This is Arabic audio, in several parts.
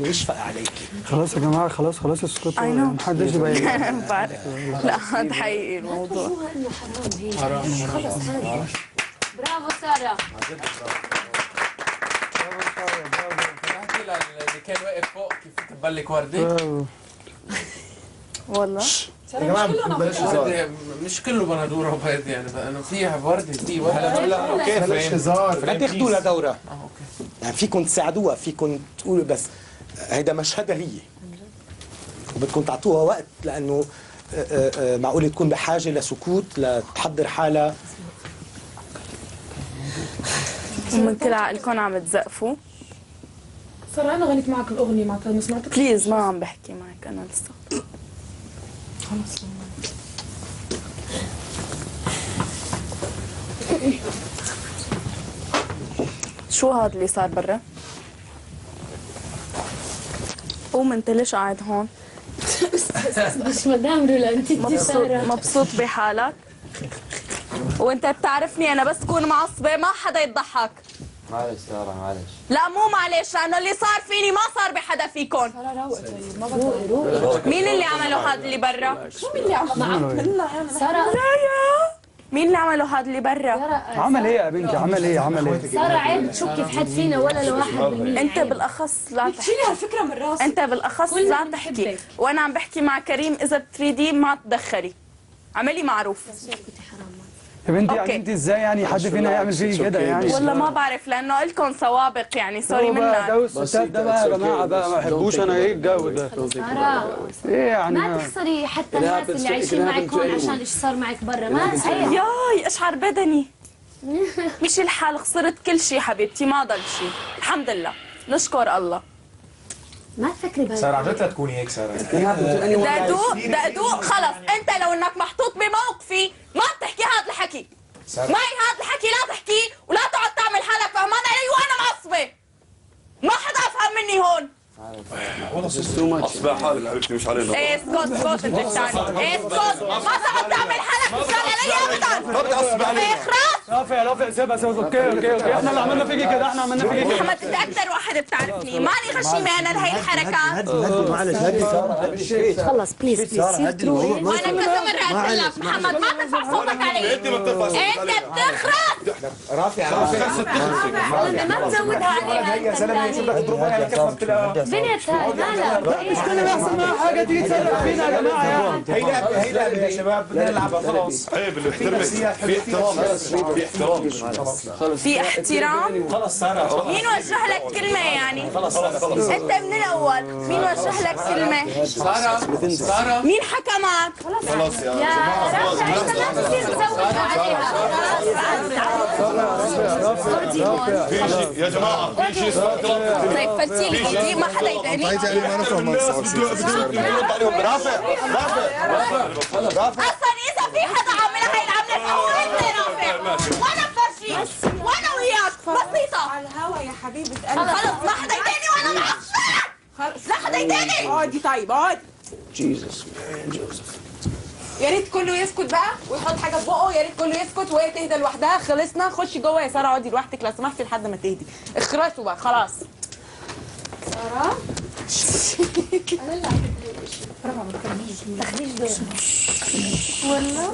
يشفق عليك. خلاص يا جماعه، خلاص اسكتوا، محدش يبين. بعرف. لا هذا حقيقي الموضوع. حرام. خلص هذا. برافو ساره. اللي كان واقف فوق كيف تبلك ورده. والله يا جماعه بلاش هزار. مش كله بندوره وبيض يعني، انه فيها ورده في ورده. لا كيف بلاش هزار، لا تاخذوا لها دوره. اوكي يعني فيكم تساعدوها، فيكم تقولوا بس هيدا مشهدها هي، وبدكم تعطوها وقت لانه معقول تكون بحاجه لسكوت لتحضر حالها. ومن كل عقلكم عم تزقفوا. ساره انا غنيت معك الاغنيه ما سمعتك. بليز ما عم بحكي معك انا لسه. خلص شو هذا اللي صار برا؟ قوم انت ليش قاعد هون؟ مش مدام رولا انت مبسوط بحالك؟ وانت بتعرفني انا بس كون معصبه ما حدا يضحك. معلش سارة معلش. لا مو معلش، لانه اللي صار فيني ما صار بحدا فيكم. ساره روق طيب ما بدك. مين اللي عملوا هذا اللي برا؟ شو مين اللي عملنا ساره؟ مين اللي عملوا هذا اللي برا؟ عمل ايه يا بنتي؟ عمل ايه؟ ساره عيب تشكي في حد فينا ولا لواحد بالمية. انت بالاخص لا تحكي. شيلي هالفكره من راسك. انت بالاخص لا تحكي، وانا عم بحكي مع كريم، اذا بتريدي ما تدخلي، اعملي معروف. يا بنتي أوكي. يعني انت ازاي يعني حد فينا يعمل فيه كده يعني؟ والله ما بعرف، لانه لكم سوابق يعني، سوري منك. جو الستات ده بقى يا جماعه بقى ما بحبوش انا، ايه الجو ده؟ ساره ايه يعني؟ ما تخسري حتى الناس اللي عايشين معك هون عشان ايش صار معك برا، ما عيب. ياي اشعر بدني. مشي الحال، خسرت كل شيء حبيبتي، ما ضل شيء، الحمد لله نشكر الله. ما تفكري بهيك. ساره عن جد لا تكوني هيك ساره. دقدوق خلص، انت لو انك محطوط بموقفي ما بتحكي هذا الحكي. معي هذا الحكي لا تحكي، ولا تقعد تعمل حالك فهمان علي وانا معصبه. ما حدا افهم مني هون. اصبح حالك حبيبتي مش علينا. اسكت انت بتعني، اسكت ما تقعد تعمل حالك مش علي ابدا. ما بتعصب علينا. اخرس. رافع سيبها اوكي احنا اللي عملنا فيكي كده، احنا عملنا فيكي كده. محمد انت اكثر واحد بتعرفني، ماني غشيمه انا لهي الحركات. معلش هدي خلص بليز وانا كذا مره قلت لك محمد ما ترفع صوتك علي. انت ما بترفعش انت بتخرس. رافع ما تزودها علينا يا زلمه شو بدك تضربها على كفك بنت هاي مالها مش كل ما يحصل معها حاجه تيجي تسرق فينا يا جماعه يعني. هيدا يا شباب بدنا نلعبها خلاص. عيب اللي بيحترمك في احترام في احترام. خلص ساره مين وجه لك كلمه يعني؟ خلص انت من الاول مين وجه لك كلمه؟ ساره مين حكى معك؟ خلاص يا رافع انت ما بتصير تزودها عليها. في شيء يا جماعه، في شيء اسمه احترام. طيب فلتي لي ايدي ما حدا يداني. ما نفهم رافع اصلا اذا في حدا عامل هاي العمله فهو انت رافع، وانا بفرجيك وانا وياك بسيطه. على الهوا يا حبيبه قلبي. خلص ما حدا يداني وانا معصبه. لا حدا يداني. اقعدي طيب اقعدي. جيزس يا ريت كله يسكت بقى ويحط حاجه في بقه، يا ريت كله يسكت وهي تهدى لوحدها. خلصنا، خشي جوه يا ساره، اقعدي لوحدك لو سمحتي لحد ما تهدي. اخرسوا بقى خلاص. ساره انا اللي برافو ما تاخديش دور. ولا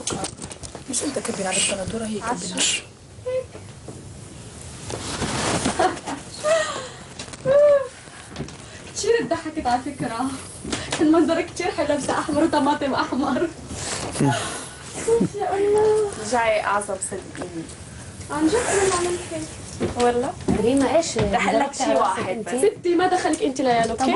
مش انت كبير على الصندوره هي كبير. كثير ضحكت على فكره. المنظر كثير حلو، لابسه احمر وطماطم احمر. يا الله رجعي اعصب صدقيني. عن جد انا اللي عملت هيك. والله ريما ايش رح اقول لك شيء واحد بس. ستي ما دخلك انت ليال، اوكي؟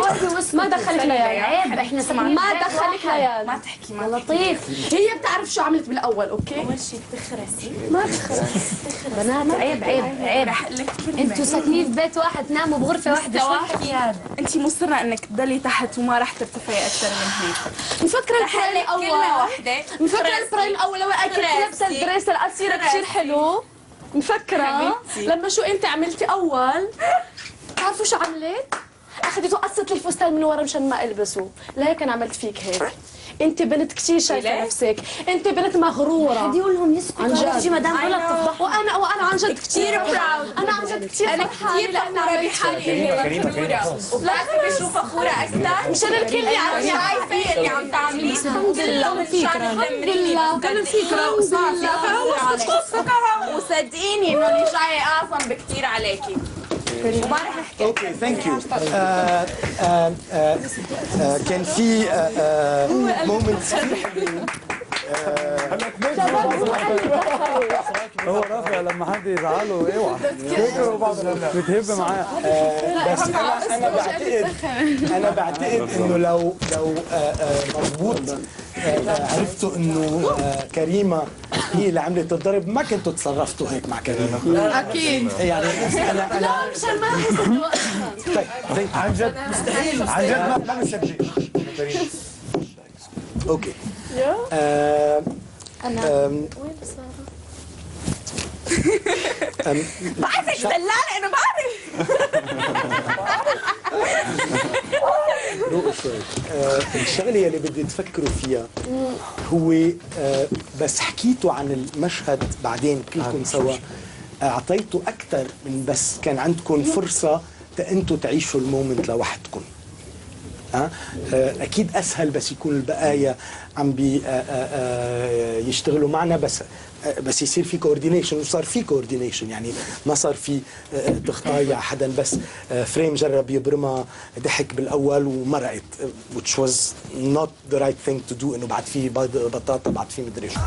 ما دخلك ليال، عيب احنا سمعنا. ما دخلك ليال، ما تحكي يا لطيف. هي بتعرف شو عملت بالاول، اوكي؟ اول شيء بتخرسي. ما بتخرس بنات، عيب عيب. رح اقول لك كلمه. انتوا ساكنين في بيت واحد، تناموا بغرفه واحده، شو الحكي هذا؟ انت مصره انك تضلي تحت وما رح ترتفعي اكثر من هيك. مفكره البرايل الاول، كلمه واحده. مفكره البرايل الاول لو اكيد لابسه الدريس القصيره كثير حلو. مفكره لما شو انت عملتي اول؟ بتعرفوا شو عملت؟ اخذت وقصت لي الفستان من ورا مشان ما البسه، لهيك انا عملت فيك هيك. انت بنت كثير شايفه نفسك، انت بنت مغروره. حد يقول لهم يسكتوا عن جد. شي مدام غلط تفضحوا. وانا عن جد كثير براود. انا عن جد كثير انا كثير فخوره بحالي اني مغروره، وبعرف شو فخوره اكثر مشان الكل يعرف. شايفه اللي عم تعمليه. الحمد لله الحمد لله كل فكره وصدقيني انه اللي جاي اعظم بكثير عليكي. وما رح احكي. اوكي ثانك يو. كان في مومنتس كثير حلوين. هو رافع لما حد يزعله اوعى بتهب معاه. بس انا بعتقد انه لو مضبوط عرفتوا انه كريمه هي اللي عملت الضرب ما كنتوا تصرفتوا هيك مع كريمه. اكيد. يعني انا مشان ما احس انه طيب عن جد مستحيل عن جد ما بنسجل. اوكي. وين ساره؟ بعرفك دلالة انه بعرف. روقوا شوي. الشغله اللي بدي تفكروا فيها هو بس حكيتوا عن المشهد بعدين كلكم سوا، اعطيتوا اكثر من بس كان عندكم فرصه انتم تعيشوا المومنت لوحدكم. اكيد اسهل بس يكون البقايا عم يشتغلوا معنا، بس يصير في كوردينيشن، وصار في كوردينيشن، يعني ما صار في تخطايا حدا، بس فريم جرب يبرمها ضحك بالاول ومرقت which was not the right thing to do، انه بعد في بطاطا بعد في مدري شو.